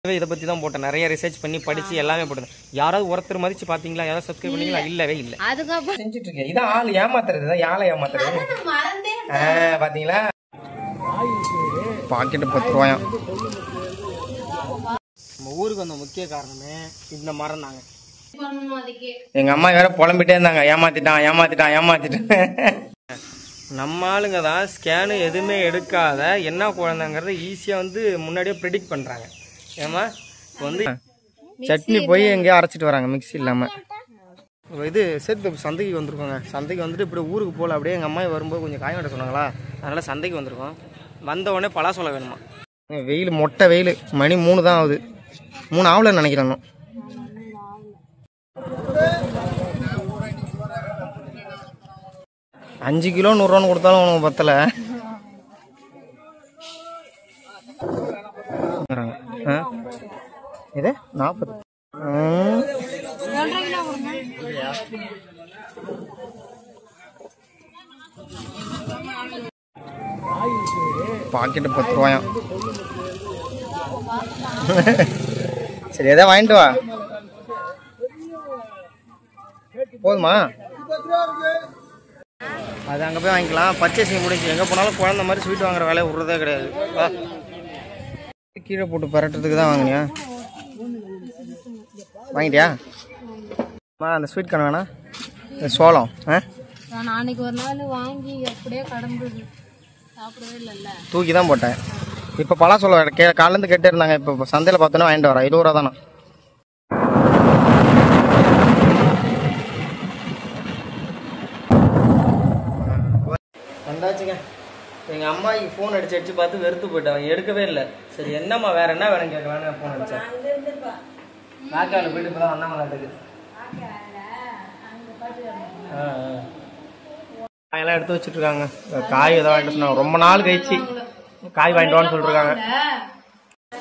இதை பத்தி தான் போட்டேன். நிறைய ரிசர்ச் பண்ணி படிச்சு எல்லாமே போட்டேன். யாராவது ஒருத்தர் மதிச்சு பாத்தீங்களா? யாராவது சப்ஸ்கிரைப் பண்ணீங்களா? இல்லவே இல்ல. அதுக்கப்புறம் செஞ்சுட்டு இருக்கேன். இதான் ஆள் ஏமாத்துறது, யாரை ஏமாத்துறது பாத்தீங்களா? பாக்கெட் 10 ரூபாயாம். நம்ம ஊருக்கு வந்த முக்கிய காரணமே இந்த மரம் தாங்க. எங்க அம்மா வேற புலம்பிட்டே இருந்தாங்க, ஏமாத்திட்டான் ஏமாத்திட்டான் ஏமாத்திட்டான். நம்ம ஆளுங்க தான் ஸ்கேனு எதுவுமே எடுக்காத என்ன குழந்தைங்கிறத ஈஸியா வந்து முன்னாடியே ப்ரெடிக்ட் பண்றாங்க. ஏமா இப்போ வந்து சட்னி போய் எங்கேயோ அரைச்சிட்டு வராங்க மிக்ஸி இல்லாம. இது சேர்த்து சந்தைக்கு வந்திருக்கோங்க. சந்தைக்கு வந்துட்டு இப்படி ஊருக்கு போகல, அப்படியே எங்கள் அம்மா வரும்போது கொஞ்சம் காய் வெட்ட சொன்னாங்களா, அதனால சந்தைக்கு வந்திருக்கோம். வந்த உடனே பலாசோளம் வேணுமா. வெயில் மொட்டை வெயில், மணி 3 தான் ஆகுது. 3 ஆகலன்னு நினைக்கிறேன். 5 கிலோ 100 ரூபான்னு கொடுத்தாலும் உனக்கு பத்தல. இது 40. பாக்கெட் 10 ரூபாயாம். சரி எதாவது வாங்கிட்டு வா. போதுமா? அது அங்கே போய் வாங்கிக்கலாம். பர்ச்சேசிங் முடிஞ்சு எங்கே போனாலும் குழந்த மாதிரி ஸ்வீட் வாங்குற வேலையை விட்றதே கிடையாது. கீழே போட்டு பரட்டுறதுக்கு தான் வாங்கினியா? வாங்கிட்டியா? அந்த ஸ்வீட் கணக்கு வேணா சோளம். நான் அன்னைக்கு ஒரு நாள் வாங்கி அப்படியே கடந்தது சாப்பிடவே இல்லைல்ல, தூக்கி தான் போட்டேன். இப்போ பலாசோளம் காலேருந்து கேட்டே இருந்தாங்க. இப்போ சந்தையில் பார்த்தோன்னா வாங்கிட்டு வரேன். 20 ரூபா தானே. வந்தாச்சுங்க. எங்கள் அம்மாக்கு ஃபோன் அடிச்சு பார்த்து வெறுத்து போயிட்டாங்க, எடுக்கவே இல்லை. சரி என்னம்மா வேற என்ன வேணும் கேட்கலான்னு ஃபோன் அடித்தேன். நாக்காவில் போயிட்டு இப்போ தான் அண்ணாமலாட்டுக்கு காயெல்லாம் எடுத்து வச்சுட்டு இருக்காங்க. காய் எதாவது வாங்கிட்டு சொன்னாங்க. ரொம்ப நாள் கழிச்சு காய் வாங்கிட்டு வான்னு சொல்லிருக்காங்க.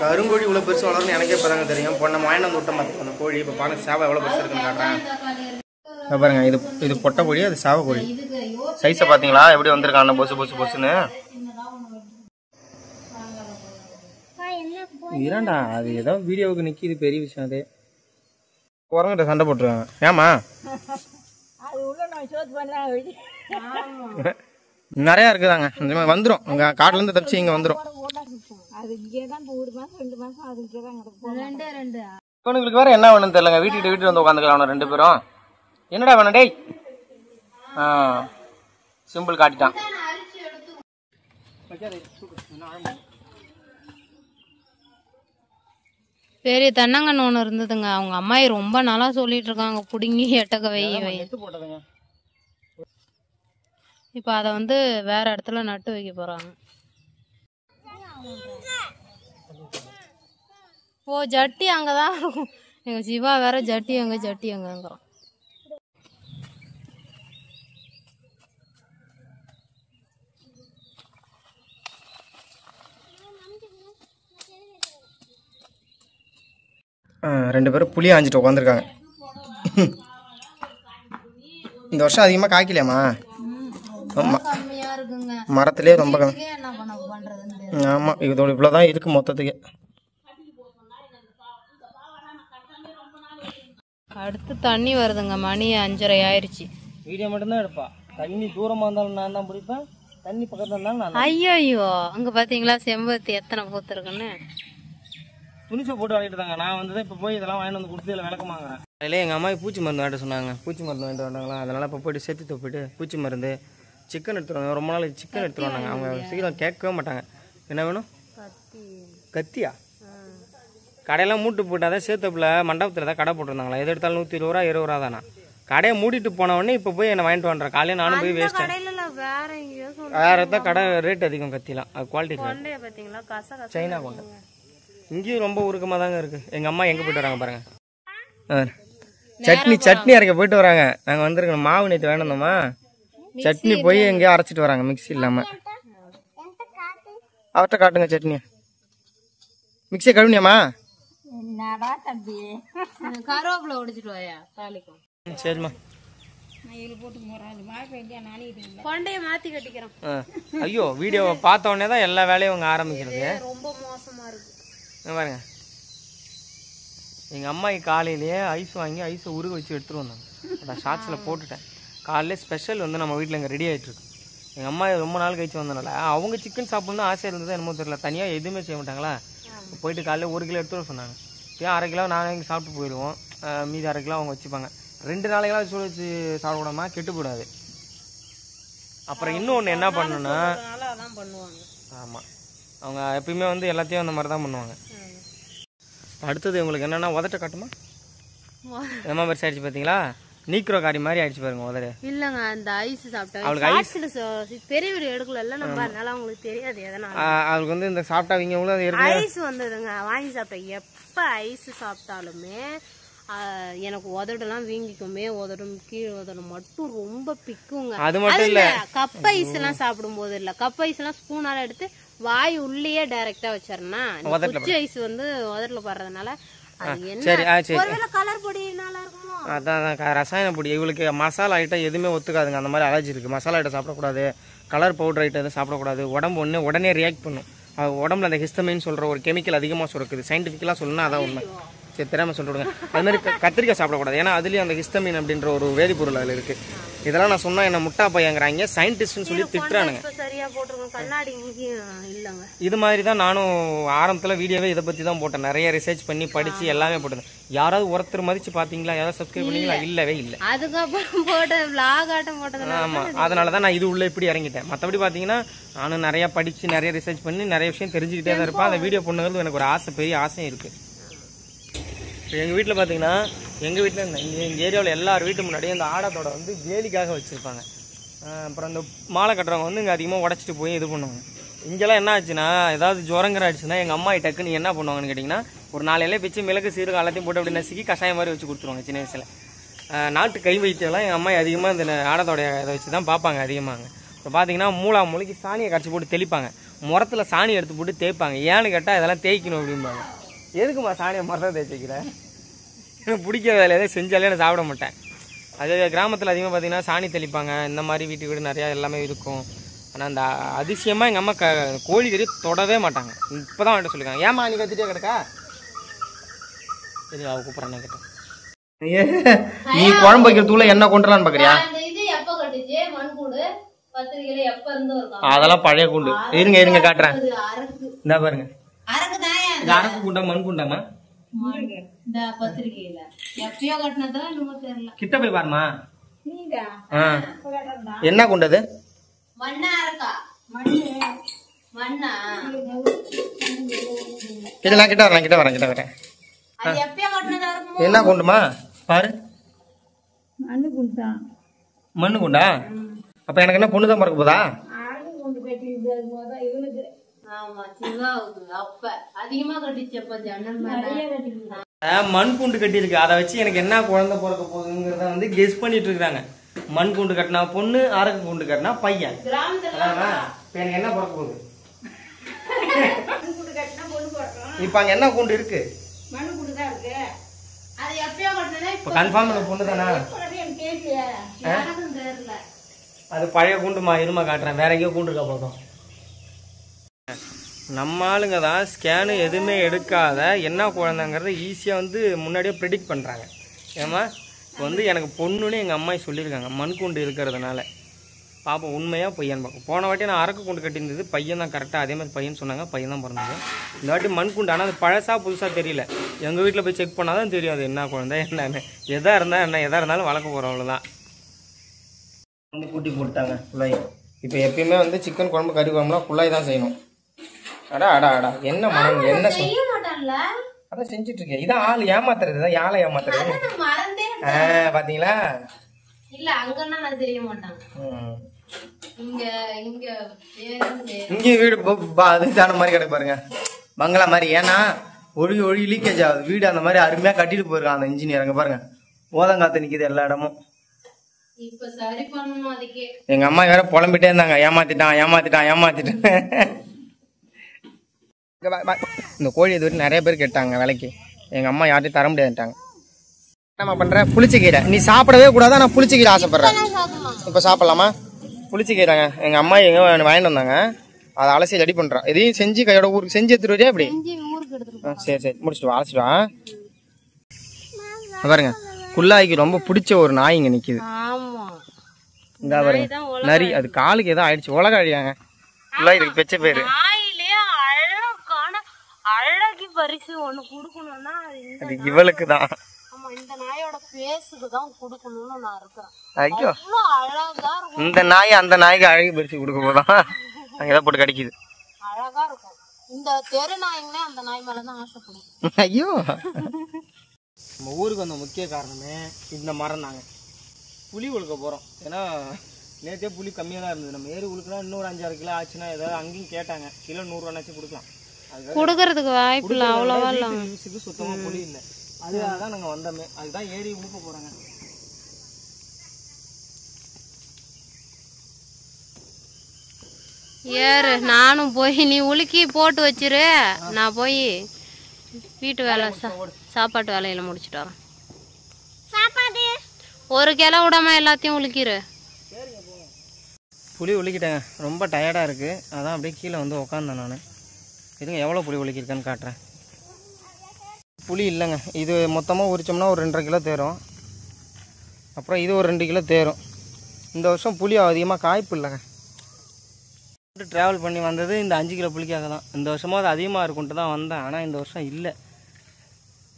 கருங்கோழி இவ்வளோ பெருசு வளரும்னு எனக்கே இப்போ தாங்க தெரியும். பொண்ணை வாங்கிட்டு வந்து விட்ட மாதிரி அந்த கோழி. இப்போ பாருங்க சேவை எவ்வளோ பெருசு இருக்குன்னு காட்டுறேன் பாருங்க. இது பொட்டை கோழி, அது சேவை கோழி. சைஸை பார்த்தீங்களா எப்படி வந்திருக்காங்க, பொசு பொசு பொசுன்னு. இரண்டா அது ஏதோ வீடியோவுக்கு நிற்கிது, பெரிய விஷயம். அதே குரங்கிட்ட சண்டை போட்டுருக்காங்க. ஏமா நிறையா இருக்குதாங்க. இந்த மாதிரி வந்துடும். உங்க காட்டுல இருந்து தப்பிச்சு இங்க வந்துடும். இவனுங்களுக்கு வேற என்ன வேணும்னு தெரியலங்க. வீட்டுக்கு வந்து உட்காந்துக்கலாம் 2 பேரும். என்னடா வேணும் டேய்? சிம்பிள் காட்டிட்டான். பெரிய தென்னங்கன்னு ஒன்று இருந்ததுங்க. அவங்க அம்மாயி ரொம்ப நாளா சொல்லிட்டு இருக்காங்க, புடுங்கி எட்டக்க வை. இப்ப அதை வந்து வேற இடத்துல நட்டு வைக்க போறாங்க. ஓ ஜட்டி அங்கதான் இருக்கும். எங்க சிவா வேற ஜட்டி எங்கங்கிறோம். ரெண்டு பேரும் புளி ஆஞ்சிட்டு உட்காந்துருக்காங்க. இந்த வருஷம் அதிகமாக காய்க்கலையாமா? மரத்திலே ரொம்ப ஆமாம். இதோட இவ்வளோதான் இருக்கு மொத்தத்துக்கு. அடுத்து தண்ணி வருதுங்க. மணி 5:30 ஆயிடுச்சு. வீடியோ மட்டும்தான் எடுப்பா. தண்ணி தூரமாக இருந்தாலும் நான் தான் பிடிப்பேன், தண்ணி பக்கத்தில் இருந்தாலும் நான். ஐயோ அங்கே பார்த்தீங்களா செம்பருத்தி எத்தனை பூத்துருக்குன்னு. துணிசை போட்டு வாங்கிட்டு தாங்க. நான் வந்து இப்போ போய் இதெல்லாம் வாங்கிட்டு வந்து கொடுத்து இதில் விளக்கமாங்கிறேன். அதிலே எங்கள் அம்மா பூச்சி மருந்து வாங்கிட்டு சொன்னாங்க. பூச்சி மருந்து வாங்கிட்டு வந்தாங்களா, அதனால் இப்போ போய்ட்டு சேர்த்து போயிட்டு பூச்சி மருந்து, சிக்கன் எடுத்துருவாங்க. ரொம்ப நாள் சிக்கன் எடுத்துட்டு வந்தாங்க. அவங்க சீக்கிரம் கேட்கவே மாட்டாங்க. என்ன வேணும்? கத்தியா? கடையெல்லாம் மூட்டு போட்டால் சேத்தப்பில் மண்டபத்தில் தான் கடை போட்டிருந்தாங்களா. எது எடுத்தாலும் 120 ரூபா 20 ரூபா தானா. கடையை மூடிட்டு போனவொடனே இப்போ போய் என்னை வாங்கிட்டு வந்துறேன். காலையில் நானும் போய் வேஸ்ட்டேன். வேற தான் கடை ரேட் அதிகம். கத்திலாம் அது குவாலிட்டி சைனா கொண்டை. இங்கேயும் ரொம்ப உருக்கமாக தாங்க இருக்குது. எங்கள் அம்மா எங்கே போயிட்டு வராங்க பாருங்கள். சட்னி அரைக்க போயிட்டு வராங்க. நாங்கள் வந்துருக்கோம். மாவு நேற்று வேணும்மா. சட்னி போய் எங்கேயோ அரைச்சிட்டு வராங்க மிக்ஸி இல்லாமல். அவர்கிட்ட காட்டுங்க சட்னி. மிக்ஸியை கழுவினியாம்மா? கருவேப்பிலை ஒடிச்சிட்டு வாயா தாளிக்கும். சரிம்மா. கொண்டைய மாத்தி கட்டிக்கிறோம். ஐயோ வீடியோவை பார்த்த உடனே தான் எல்லா வேலையும் அவங்க ஆரம்பிக்கிறது. ரொம்ப மோசமா இருக்கு பாருங்க. எங்கள் அம்மாக்கு காலையிலேயே ஐஸ் வாங்கி ஐஸை உருக வச்சு எடுத்துகிட்டு வந்தாங்க. அதை ஷார்ட்ஸில் போட்டுட்டேன். காலையில் ஸ்பெஷல் வந்து நம்ம வீட்டில் இங்கே ரெடி ஆகிட்டுருக்கு. எங்கள் அம்மா ரொம்ப நாள் கழிச்சு வந்தனால அவங்க சிக்கன் சாப்பிட்ணுன்னு ஆசை இருந்தது என்னமோ தெரியல, தனியாக எதுவுமே செய்ய மாட்டாங்களா. போயிட்டு காலையில் 1 கிலோ எடுத்துகிட்டு சொன்னாங்க. ஏன் 1/2 கிலோ நாங்கள் இங்கே சாப்பிட்டு போயிடுவோம், மீதி 1/2 கிலோ அவங்க வச்சுப்பாங்க. 2 நாளைக்கெல்லாம் சூடு வச்சு சாப்பிட விடாமல் கெட்டு போடாது. அப்புறம் இன்னொன்று என்ன பண்ணணுன்னா, ஆமாம் அவங்க எப்பயுமே வந்து எல்லாத்தையும் அந்த மாதிரி தான் பண்ணுவாங்க. அடுத்தது உங்களுக்கு என்னென்னா உதட்ட காட்டுமா, எம்மா மாதிரி ஆயிடுச்சு பார்த்தீங்களா, நீக்ரோ காரி மாதிரி ஆயிடுச்சு பாருங்க உதடு. இல்லங்க அந்த ஐஸ் சாப்பிட்டா அவளுக்கு ஐஸ் பெரிய வீடியோ எடுக்கல நம்ம, அதனால அவங்களுக்கு தெரியாது எதனால. அவளுக்கு வந்து இந்த சாப்பிட்டாங்க ஐஸ் வந்ததுங்க வாங்கி சாப்பிட்டேன். எப்ப ஐஸ் சாப்பிட்டாலுமே எனக்கு உதடெல்லாம் வீங்கிக்குமே, உதடும் கீழே உதடும் மட்டும் ரொம்ப பிக்குங்க. அது மட்டும் இல்ல கப் ஐஸ் எல்லாம் சாப்பிடும் போது இல்ல, கப் ஐஸ் எல்லாம் ஸ்பூனால எடுத்து வாய் உள்ளேயே டைரக்டா வச்சிருந்தா, குச்சி ஐஸ் வந்து உதட்டுல படுறதுனால கலர் பொடினால இருக்குமோ. அதான் ரசாயன பொடி. இவளுக்கு மசாலா ஐட்டம் எதுவுமே ஒத்துக்காதுங்க. அந்த மாதிரி அலர்ஜி இருக்கு. மசாலா ஐட்டம் சாப்பிடக்கூடாது, கலர் பவுடர் ஐட்டம் எதுவும் சாப்பிடக்கூடாது. உடம்பு உடனே ரியாக்ட் பண்ணும். உடம்புல அந்த ஹிஸ்டமின் சொல்ற ஒரு கெமிக்கல் அதிகமாக சுரக்குது. சயின்டிஃபிக்கலாக சொல்லணும்னா அதான் உண்மை. சரி தெரியாம சொல்லிவிடுங்க. அது மாதிரி கத்திரிக்காய் சாப்பிடக்கூடாது, ஏன்னா அதுலேயும் அந்த ஹிஸ்டமின் அப்படின்ற ஒரு வேதிப்பொருள் அதில் இருக்கு. இதெல்லாம் நான் சொன்னா என்ன முட்டா பையங்கிறாங்க, சயின்டிஸ்ட்னு சொல்லி திட்டுறானுங்க. இது மாதிரி தான் நானும் ஆரம்பத்தில் வீடியோவே இதை பற்றி தான் போட்டேன். நிறைய ரிசர்ச் பண்ணி படிச்சு எல்லாமே போட்டேன். யாராவது ஒருத்தர் மதிச்சு பார்த்தீங்களா, யாராவது சப்ஸ்கிரைப் பண்ணீங்களா? இல்லவே இல்லை. அதுக்கப்புறம் போட்ட vlog ஆட்டம் போட்டது. ஆமா, அதனால தான் நான் இது உள்ள இப்படி இறங்கிட்டேன். மற்றபடி பார்த்தீங்கன்னா நானும் நிறைய படிச்சு நிறைய ரிசர்ச் பண்ணி நிறைய விஷயம் தெரிஞ்சுக்கிட்டே தான் இருப்பேன். அந்த வீடியோ பண்ணுறது எனக்கு ஒரு ஆசை, பெரிய ஆசையும் இருக்கு. எங்கள் வீட்டில் பார்த்தீங்கன்னா, எங்கள் வீட்டில் எங்கள் ஏரியாவில் எல்லார் வீட்டு முன்னாடியும் இந்த ஆடத்தோட வந்து வேலிக்காக வச்சுருப்பாங்க. அப்புறம் இந்த மாலை கட்டுறவங்க வந்து இங்கே அதிகமாக உடச்சிட்டு போய் இது பண்ணுவாங்க. இங்கெல்லாம் என்ன ஆச்சுன்னா, ஏதாவது ஜுரங்கிற ஆயிடுச்சுன்னா எங்கள் அம்மா டக்குன்னு என்ன பண்ணுவாங்கன்னு கேட்டிங்கன்னா, ஒரு 4 இலையை பிச்சு மிளகு சீரகம் எல்லாத்தையும் போட்டு அப்படி நசுக்கி கஷாயம் மாதிரி வச்சு கொடுத்துருவாங்க. சின்ன வயசில் நாட்டு கை வைத்தியெல்லாம் எங்கள் அம்மா அதிகமாக இந்த ஆடத்தோடைய இதை வச்சு தான் பார்ப்பாங்க அதிகமாக. இப்போ பார்த்தீங்கன்னா மூளைக்கு சாணியை கரைச்சி போட்டு தெளிப்பாங்க, முரத்தில் சாணி எடுத்து போட்டு தேய்ப்பாங்க. ஏன்னு கேட்டால் இதெல்லாம் தேய்க்கணும் அப்படிம்பாங்க. எதுக்குமா சாணியை மரத்தை தேய்ச்சிக்கிறேன், எனக்கு பிடிக்க வேலையை எதாவது செஞ்சாலே நான் சாப்பிட மாட்டேன். அது கிராமத்தில் அதிகமாக பார்த்தீங்கன்னா சாணி தெளிப்பாங்க. இந்த மாதிரி வீடு நிறையா எல்லாமே இருக்கும். ஆனால் அந்த அதிசயமாக எங்கள் அம்மா கோழி கறி தொடவே மாட்டாங்க. இப்போ தான் அவன்கிட்ட சொல்லியிருக்காங்க. ஏமா நீ கத்திட்டே கிடக்கா, சரி அவ கூப்பிட்றானே கேட்டேன். நீ குழம்பு வைக்கிறதுக்குள்ள என்ன கொண்டுலான்னு பார்க்குறியா? அதெல்லாம் பழைய கூண்டு. இருங்க காட்டுறேன். இந்த பாருங்க, அரக்கு குண்டா மண் குண்டாமா? கிட்ட போய் பாருமா. என்ன குண்டது? கிட்ட வரேன். என்ன குண்டுமா பாரு, மண்ணு குண்டா. அப்ப எனக்கு என்ன பொண்ணுதான் பிறக்க போதா? மண் கூண்டு கட்டி இருக்கு, அதை வச்சு எனக்கு என்ன குழந்தை பிறக்க போகுதுங்கிறத வந்து கெஸ் பண்ணிட்டு இருக்காங்க. மண் கூண்டு கட்டினா பொண்ணு, அரக்கு கூண்டு கட்டினா பையன். எனக்கு என்ன பிறக்க போகுது? இப்ப அங்க என்ன கூண்டு இருக்கு? கன்ஃபார்ம் பொண்ணு தானா? அது பழைய கூண்டுமா, இருமா காட்டுறேன். வேற எங்கேயோ கூண்டு இருக்கா போதும். நம்ம ஆளுங்க தான் ஸ்கேனு எதுவுமே எடுக்காத என்ன குழந்தைங்கிறத ஈஸியாக வந்து முன்னாடியே ப்ரெடிக்ட் பண்ணுறாங்க. ஏமா இப்போ வந்து எனக்கு பொண்ணுன்னு எங்கள் அம்மா சொல்லியிருக்காங்க, மண் கூண்டு இருக்கிறதுனால. பாப்பா உண்மையாக பையன் பார்க்கும். போன வாட்டி நான் அரக்கு கூண்டு கட்டியிருந்தது, பையன் தான் கரெக்டாக அதே மாதிரி பையன் சொன்னாங்க, பையன் தான் பிறந்தது. இந்த வாட்டி மண் கூண்டு. ஆனால் அது பழசாக புதுசாக தெரியல. எங்கள் வீட்டில் போய் செக் பண்ணால் தான் தெரியும் அது என்ன குழந்தை என்னன்னு. எதாக இருந்தாலும் வளர்க்க போகிறோம், அவ்வளோதான். வந்து கூட்டி போட்டாங்க குழாய். இப்போ எப்பயுமே வந்து சிக்கன் குழம்பு கறி குழம்புலாம் குழாய் தான் செய்யணும். அடா என்ன மனம், என்ன அதான் செஞ்சுட்டு இருக்கேன். இதான் ஆள் ஏமாத்துறது, தான் யாழை ஏமாத்துறது. பாத்தீங்களா? இல்ல அங்கன்னா நான் தெரிய மாட்டாங்க. இங்க வீடு அதுதான மாதிரி கிடக்கு பாருங்க, பங்களா மாதிரி. ஏன்னா ஒழி லீக்கேஜ் ஆகுது வீடு. அந்த மாதிரி அருமையா கட்டிட்டு போயிருக்கான் அந்த இன்ஜினியர். அங்க பாருங்க, ஓதங்காத்து நிக்குது எல்லா இடமும். எங்க அம்மா வேற புலம்பிட்டே இருந்தாங்க, ஏமாத்திட்டான். இந்த கோழி இது வரைக்கும் நிறைய பேர் கேட்டாங்க விலைக்கு. எங்க அம்மா யார்ட்டையும் தர முடியாதுட்டாங்க. என்ன பண்ற? புளிச்சக்கீரை நீ சாப்பிடவே கூடாது. நான் புளிச்சக்கீரை ஆசைப்படுறேன். இப்ப சாப்பிடலாமா? புளிச்சக்கீரைங்க எங்க அம்மா எங்க வாங்கிட்டு வந்தாங்க, அதை அலசி ரெடி பண்றேன். இதையும் செஞ்சு கையோட ஊருக்கு செஞ்சு எடுத்துட்டு வரியா? இப்படி சரி முடிச்சுட்டு வா, அலசிட்டு வா. பாருங்க குள்ளாய்க்கு ரொம்ப பிடிச்ச ஒரு நாய் இங்கே நிற்கிது. ஆமா இந்த பாருங்க நரி, அது காலுக்கு ஏதோ ஆயிடுச்சு. உலக அழியாங்க குள்ளாய், இதுக்கு பெச்ச பேரு. நாயிலே அழகான அழகி பரிசு ஒண்ணு குடுக்கணும்னா அது இவளுக்கு தான். ஆமா இந்த நாயோட பேசுக்கு தான் குடுக்கணும்னு நான் இருக்கேன். ஐயோ அழகா இருக்கும் இந்த நாய் அந்த நாய்க்கு அழகி பரிசு கொடுக்க போதான் ஏதோ போட்டு கடிக்குது. அழகா இருக்கும். இந்த தெரு நாய்ங்களே அந்த நாய் மேலதான் ஆசைப்படும். ஐயோ நம்ம ஊருக்கு வந்த முக்கிய காரணமே இந்த மரம் தாங்க. புளி உழுக்க போகிறோம். ஏன்னா நேற்றே புளி கம்மியாக தான் இருந்தது. நம்ம ஏறி உழுக்கலாம் இன்னொரு 5-6 கிலோ ஆச்சுன்னா ஏதாவது அங்கேயும் கேட்டாங்க. கிலோ 100 கொடுக்கலாம். அது கொடுக்கறதுக்கு வாய்ப்பு இல்லை, அவ்வளோவா இல்லை. யூஸுக்கு சுத்தமாக புளி இல்லை. அதுக்காக தான் நாங்கள் வந்தோமே. அதுதான் ஏறி உழுக்க போகிறாங்க. ஏறு நானும் போய் நீ உலுக்கி போட்டு வச்சிரு, நான் போய் வீட்டு வேலை சாப்பாட்டு வேலையில முடிச்சுட்டு வரேன். ஒரு கிளை விடாம எல்லாத்தையும் உலுக்கிரு. புளி உலுக்கிட்டேங்க. ரொம்ப டயர்டாக இருக்குது. அதான் அப்படியே கீழே வந்து உக்காந்தேன் நான். இதுங்க எவ்வளோ புளி உலுக்கிருக்கேன்னு காட்டுறேன். புளி இல்லைங்க, இது மொத்தமாக உரிச்சோம்னா ஒரு 2.5 கிலோ தேரும். அப்புறம் இது ஒரு 2 கிலோ தேரும். இந்த வருஷம் புளி அதிகமாக காய்ப்பு இல்லைங்க. ட்ராவல் பண்ணி வந்தது இந்த 5 கிலோ புளிக்காக தான். இந்த வருஷமாக அது அதிகமாக இருக்குன்ட்டு தான் வந்தேன். ஆனால் இந்த வருஷம் இல்லை.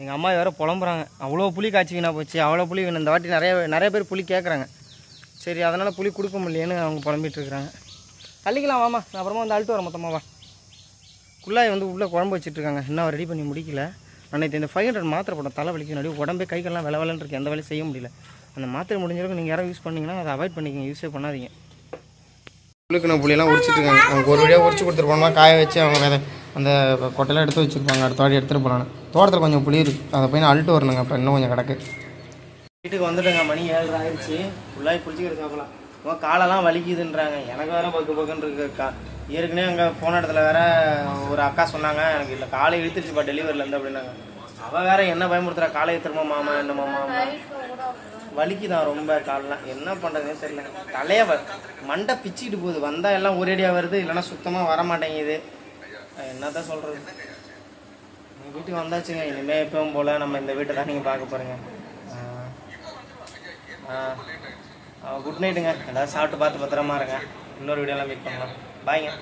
எங்கள் அம்மா வேறு புலம்புறாங்க, அவ்வளோ புளி காய்ச்சி வீணாக போச்சு, அவ்வளோ புளி வேணும். இந்த வாட்டி நிறைய பேர் புளி கேட்குறாங்க. சரி அதனால் புளி கொடுக்க முடியலேன்னு அவங்க புலம்பிகிட்டு இருக்கிறாங்க. அள்ளிக்கலாம் வாமா, நான் அப்புறமா வந்து அழுட்டு வரேன் மொத்தமாக வா. குள்ளாய் வந்து உள்ளே குழம்பு வச்சுட்ருக்காங்க, இன்னும் ரெடி பண்ணி முடிக்கல. அன்னைக்கு இந்த 500 மாத்திரை போட்டோம், தலை வலிக்கு நடுவு உடம்பே கைக்கெல்லாம் விளவலன்னு இருக்குது. எந்த வேலையும் செய்ய முடியல. அந்த மாத்திரை முடிஞ்சளவுக்கு நீங்கள் யாரும் யூஸ் பண்ணிங்கன்னா அதை அவாய்ட் பண்ணிக்கங்க, யூஸே பண்ணாதீங்க. புளிக்கின புளியெல்லாம் உரிச்சிட்ருக்காங்க. அவங்க ஒரு வழியாக உரிச்சு கொடுத்துட்டு போனோம்னா காய வச்சு அவங்க அந்த கொட்டையெல்லாம் எடுத்து வச்சுருப்பாங்க. அடுத்த வாடி எடுத்துகிட்டு போகலான்னு. தோட்டத்தில் கொஞ்சம் புளி இருக்குது, அதை போய் நான் அழுட்டு வரணுங்க. அப்போ இன்னும் கொஞ்சம் கிடக்கு. வீட்டுக்கு வந்துட்டுங்க, மணி 7 ஆயிடுச்சு. ஃபுல்லாகி குளிச்சிக்கிறது சாப்பிடலாம். காலெல்லாம் வலிக்குதுன்றாங்க. எனக்கு வேறு பக்குன்னு இருக்கு. ஏற்கனவே அங்கே போன இடத்துல வேற ஒரு அக்கா சொன்னாங்க, எனக்கு இல்லை காலை இழுத்துருச்சுப்பா டெலிவரிலேருந்து அப்படின்னாங்க. அவள் வேற என்ன பயமுறுத்துறா, காலை திரும்ப மாமா என்னம்மா மாமா வலிக்குதான் ரொம்ப காலெலாம். என்ன பண்ணுறதுன்னு தெரியல. தலையை மண்டை பிச்சுக்கிட்டு போகுது. வந்தால் எல்லாம் ஒரேடியாக வருது, இல்லைன்னா சுத்தமாக வர மாட்டேங்குது. என்னதான் சொல்கிறது. வீட்டுக்கு வந்தாச்சுங்க. இனிமேல் எப்பவும் போல் நம்ம இந்த வீட்டை தான் நீங்கள் பார்க்க போகிறீங்க. குட் நைட்டுங்க. எல்லோரும் சாப்பிட்டு பார்த்து பத்திரமா இருங்க. இன்னொரு வீடியோலாம் மீட் பண்ணலாம். பாய்ங்க.